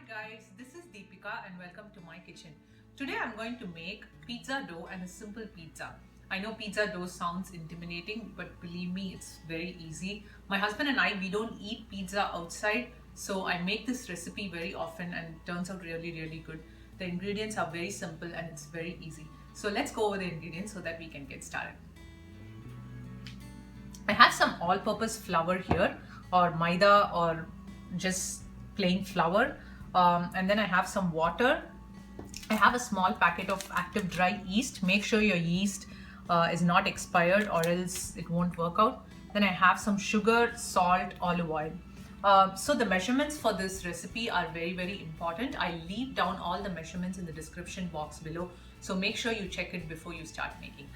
guys, this is Deepika and welcome to my kitchen. Today I'm going to make pizza dough and a simple pizza. I know pizza dough sounds intimidating, but believe me, it's very easy. My husband and I, we don't eat pizza outside, so I make this recipe very often and it turns out really good. The ingredients are very simple and it's very easy. So let's go over the ingredients so that we can get started. I have some all-purpose flour here, or maida, or just plain flour, and then I have some water. I have a small packet of active dry yeast. Make sure your yeast is not expired or else it won't work out. Then I have some sugar, salt, olive oil. So the measurements for this recipe are very important. I leave down all the measurements in the description box below, so make sure you check it before you start making.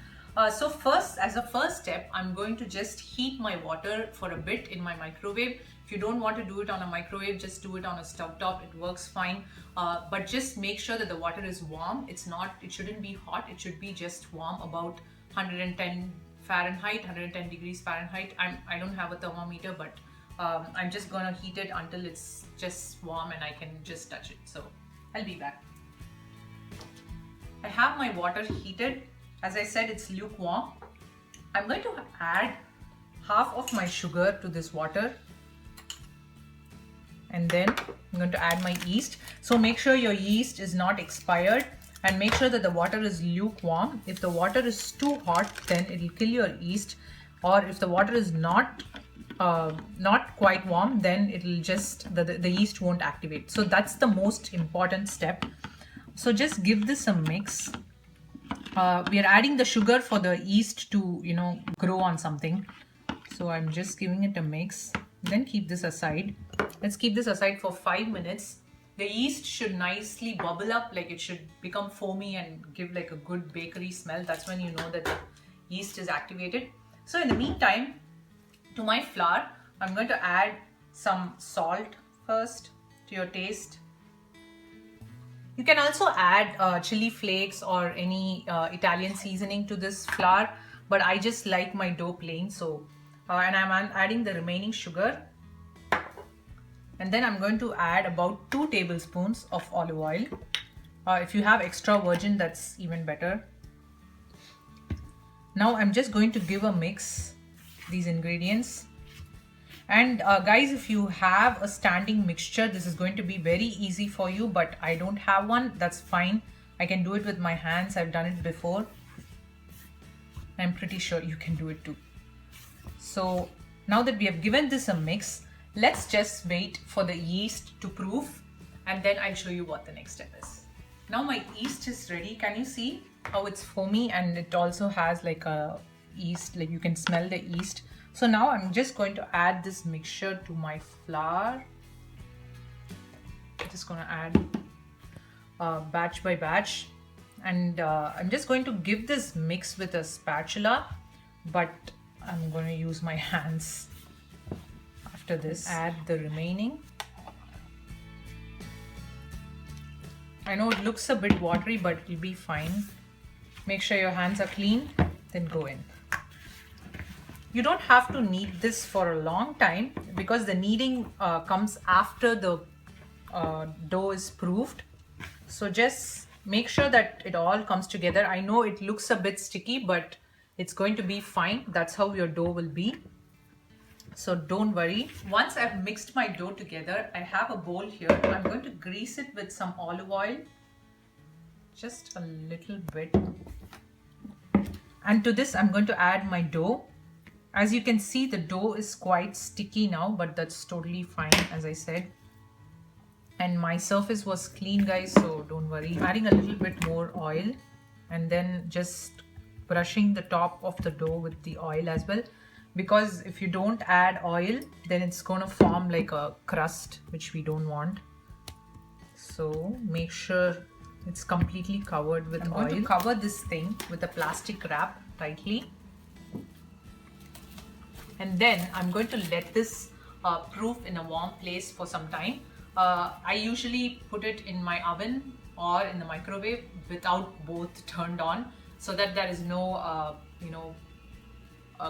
So first, as a first step, I'm going to just heat my water for a bit in my microwave. If you don't want to do it on a microwave, just do it on a stovetop. It works fine. But just make sure that the water is warm. It shouldn't be hot. It should be just warm, about 110 Fahrenheit, 110 degrees Fahrenheit. I don't have a thermometer, but I'm just gonna heat it until it's just warm and I can just touch it. So I'll be back. I have my water heated. As I said, it's lukewarm. I'm going to add half of my sugar to this water, and then I'm going to add my yeast. So make sure your yeast is not expired and make sure that the water is lukewarm. If the water is too hot, then it will kill your yeast, or if the water is not quite warm, then it will just the yeast won't activate. So that's the most important step. So just give this a mix. We are adding the sugar for the yeast to, grow on something. So I'm just giving it a mix. Then keep this aside. Let's keep this aside for 5 minutes. The yeast should nicely bubble up, like it should become foamy and give like a good bakery smell. That's when you know that the yeast is activated. So in the meantime, to my flour, I'm going to add some salt first to your taste. You can also add chili flakes or any Italian seasoning to this flour, but I just like my dough plain. So, and I'm adding the remaining sugar. And then I'm going to add about 2 tablespoons of olive oil. If you have extra virgin, that's even better. Now I'm just going to give a mix these ingredients. And guys, if you have a standing mixture, this is going to be very easy for you, but I don't have one. That's fine. I can do it with my hands. I've done it before. I'm pretty sure you can do it too. So now that we have given this a mix, let's just wait for the yeast to proof, and then I'll show you what the next step is. Now my yeast is ready. Can you see how it's foamy, and it also has like a yeast, like you can smell the yeast. So now I'm just going to add this mixture to my flour. I'm just going to add batch by batch, and I'm just going to give this mix with a spatula, but I'm going to use my hands. After this, add the remaining. I know it looks a bit watery, but it'll be fine. Make sure your hands are clean, then go in. You don't have to knead this for a long time because the kneading comes after the dough is proofed. So just make sure that it all comes together. I know it looks a bit sticky, but it's going to be fine. That's how your dough will be. So don't worry. Once I've mixed my dough together, I have a bowl here. I'm going to grease it with some olive oil, just a little bit. And to this, I'm going to add my dough. As you can see, the dough is quite sticky now, but that's totally fine, as I said. And my surface was clean, guys, so don't worry. Adding a little bit more oil and then just brushing the top of the dough with the oil as well. Because if you don't add oil, then it's going to form like a crust, which we don't want. So make sure it's completely covered with oil. I'm going to cover this thing with a plastic wrap tightly. And then I'm going to let this proof in a warm place for some time. I usually put it in my oven or in the microwave without both turned on, so that there is no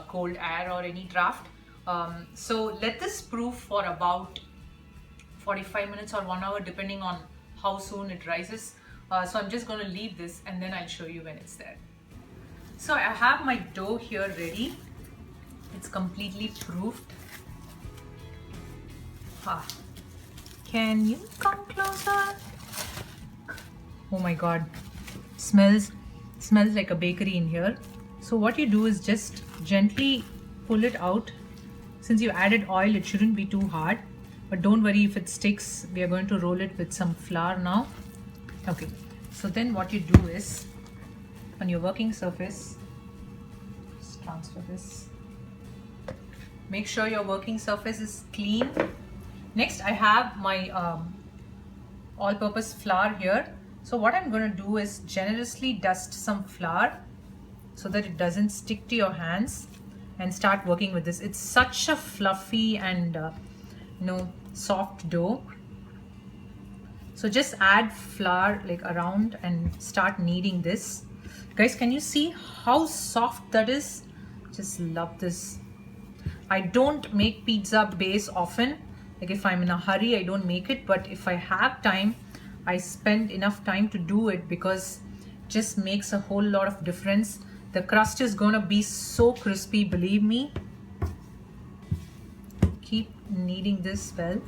cold air or any draft. So let this proof for about 45 minutes or 1 hour depending on how soon it rises. So I'm just going to leave this and then I'll show you when it's there. So I have my dough here ready. It's completely proofed. Can you come closer? Oh my god, smells like a bakery in here. So what you do is just gently pull it out. Since you added oil, it shouldn't be too hard, but don't worry if it sticks. We are going to roll it with some flour now. Okay, so then what you do is on your working surface, just transfer this. Make sure your working surface is clean. Next, I have my all-purpose flour here. So what I'm going to do is generously dust some flour so that it doesn't stick to your hands, and start working with this. It's such a fluffy and soft dough. So just add flour like around and start kneading this. Guys, can you see how soft that is? Just love this. I don't make pizza base often. Like if I'm in a hurry, I don't make it, but if I have time, I spend enough time to do it because it just makes a whole lot of difference. The crust is gonna be so crispy, believe me. Keep kneading this well.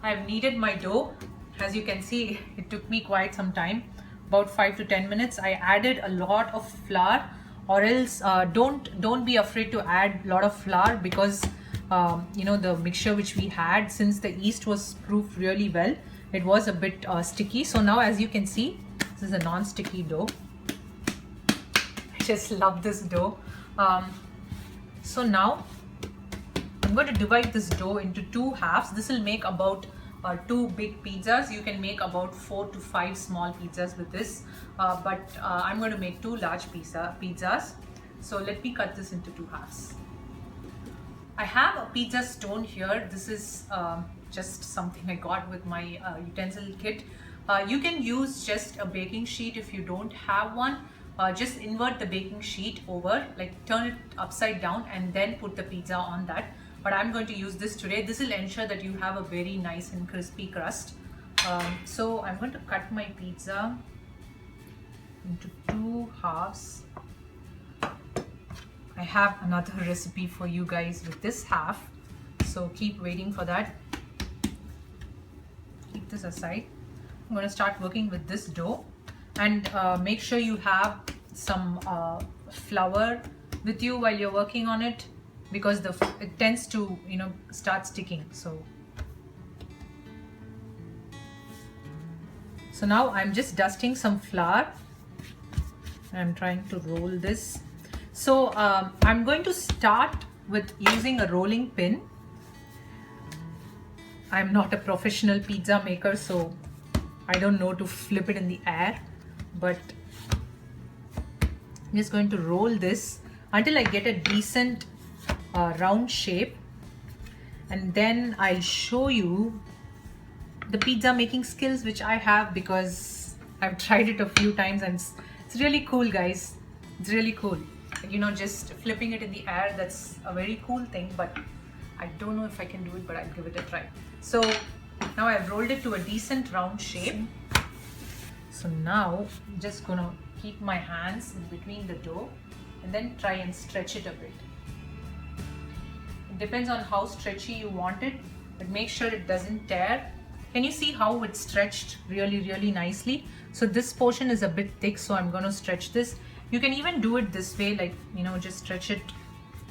I've kneaded my dough. As you can see, it took me quite some time, about 5 to 10 minutes. I added a lot of flour, or else don't be afraid to add a lot of flour because the mixture which we had, since the yeast was proofed really well, it was a bit sticky. So now as you can see, this is a non-sticky dough. I just love this dough. So now I'm going to divide this dough into 2 halves. This will make about 2 big pizzas. You can make about 4 to 5 small pizzas with this, but I'm going to make 2 large pizzas. So let me cut this into 2 halves. I have a pizza stone here. This is just something I got with my utensil kit. You can use just a baking sheet if you don't have one. Just invert the baking sheet over, like turn it upside down and then put the pizza on that. But I'm going to use this today. This will ensure that you have a very nice and crispy crust. So I'm going to cut my pizza into 2 halves. I have another recipe for you guys with this half, so keep waiting for that. Keep this aside. I'm going to start working with this dough, and make sure you have some flour with you while you're working on it, because it tends to start sticking. So now I'm just dusting some flour. I'm trying to roll this. So I'm going to start with using a rolling pin. I'm not a professional pizza maker, so I don't know to flip it in the air, but I'm just going to roll this until I get a decent round shape, and then I'll show you the pizza making skills which I have, because I've tried it a few times and it's really cool, guys. It's really cool. Just flipping it in the air, that's a very cool thing, but I don't know if I can do it, but I'll give it a try. So now I've rolled it to a decent round shape. So now I'm just gonna keep my hands in between the dough and then try and stretch it a bit. It depends on how stretchy you want it, but make sure it doesn't tear. Can you see how it's stretched really nicely? So this portion is a bit thick, so I'm gonna stretch this. You can even do it this way, like just stretch it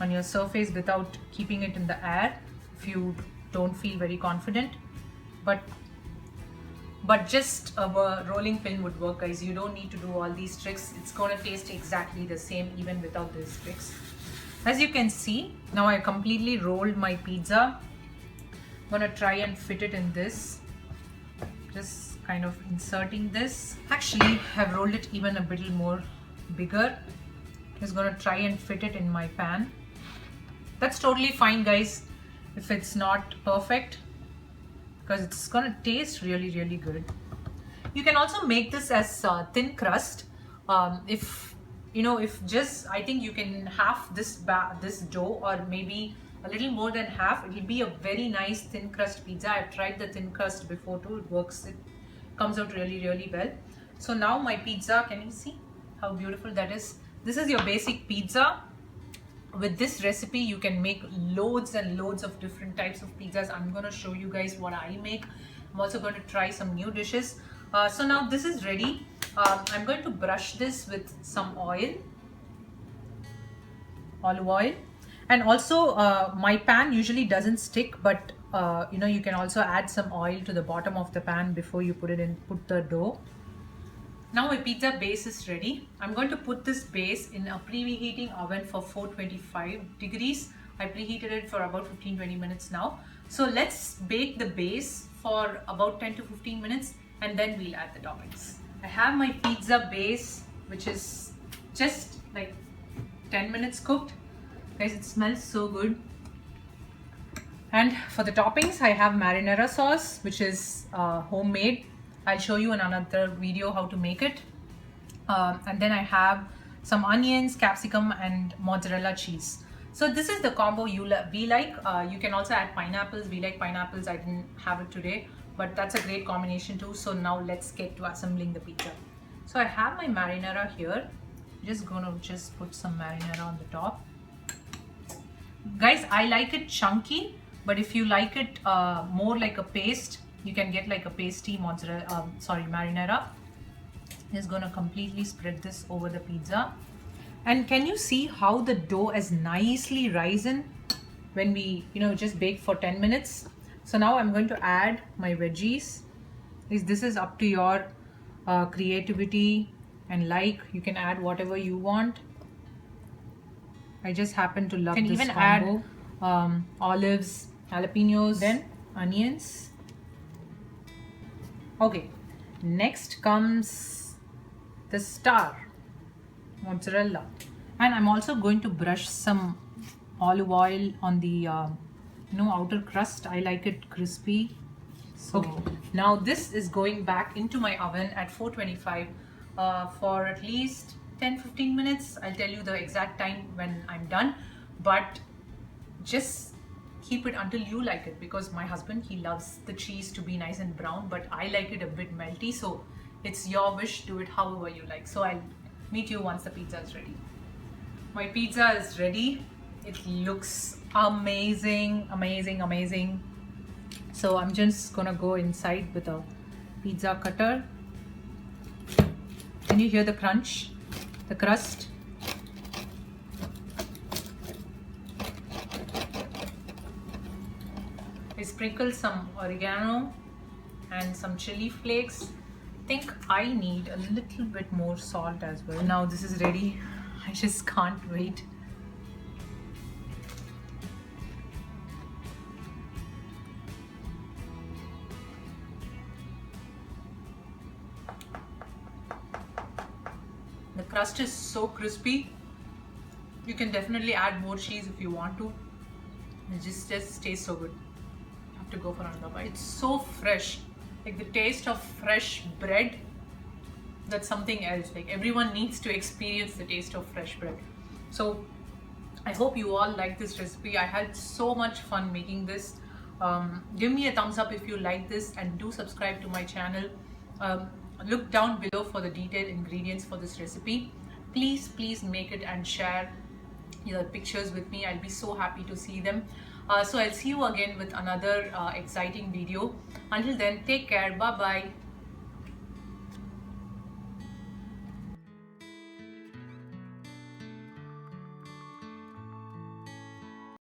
on your surface without keeping it in the air if you don't feel very confident. But just a rolling pin would work, guys. You don't need to do all these tricks. It's gonna taste exactly the same even without these tricks. As you can see, now I completely rolled my pizza. I'm gonna try and fit it in this. Just kind of inserting this. Actually, I've rolled it even a bit more bigger. Just gonna try and fit it in my pan. That's totally fine, guys, if it's not perfect, because it's gonna taste really good. You can also make this as thin crust. If just, I think you can half this dough, or maybe a little more than half. It will be a very nice thin crust pizza. I've tried the thin crust before too. It works. It comes out really well. So now my pizza, can you see how beautiful that is? This is your basic pizza. With this recipe you can make loads and loads of different types of pizzas. I'm going to show you guys what I make. I'm also going to try some new dishes. So now this is ready. I'm going to brush this with some olive oil, and also my pan usually doesn't stick, but you know, you can also add some oil to the bottom of the pan before you put the dough. Now my pizza base is ready. I'm going to put this base in a preheating oven for 425 degrees. I preheated it for about 15-20 minutes now. So let's bake the base for about 10 to 15 minutes and then we'll add the toppings. I have my pizza base, which is just like 10 minutes cooked. Guys, it smells so good. And for the toppings, I have marinara sauce, which is homemade. I'll show you in another video how to make it. And then I have some onions, capsicum, and mozzarella cheese. So this is the combo we like. You can also add pineapples. We like pineapples. I didn't have it today, but that's a great combination too. So now let's get to assembling the pizza. So I have my marinara here. Just gonna put some marinara on the top. Guys, I like it chunky, but if you like it more like a paste, you can get like a pasty marinara. Just gonna completely spread this over the pizza. And can you see how the dough has nicely risen when we, you know, just bake for 10 minutes? So now I'm going to add my veggies. This is up to your creativity and like. You can add whatever you want. I just happen to love this combo. You can even add olives, jalapenos, then onions. Okay, next comes the star, mozzarella. And I'm also going to brush some olive oil on the outer crust. I like it crispy. So okay, now this is going back into my oven at 425 for at least 10-15 minutes. I'll tell you the exact time when I'm done, but just keep it until you like it, because my husband, he loves the cheese to be nice and brown, but I like it a bit melty. So it's your wish, do it however you like. So I'll meet you once the pizza is ready. My pizza is ready. It looks amazing. So I'm just gonna go inside with a pizza cutter. Can you hear the crunch? The crust? I sprinkled some oregano and some chili flakes. I think I need a little bit more salt as well. Now this is ready. I just can't wait. The crust is so crispy. You can definitely add more cheese if you want to. It just tastes so good. I have to go for another bite. It's so fresh. Like the taste of fresh bread. That's something else. Like everyone needs to experience the taste of fresh bread. So I hope you all like this recipe. I had so much fun making this. Give me a thumbs up if you like this, and do subscribe to my channel. Look down below for the detailed ingredients for this recipe. Please make it and share your pictures with me. I'll be so happy to see them. So I'll see you again with another exciting video. Until then, take care. Bye bye.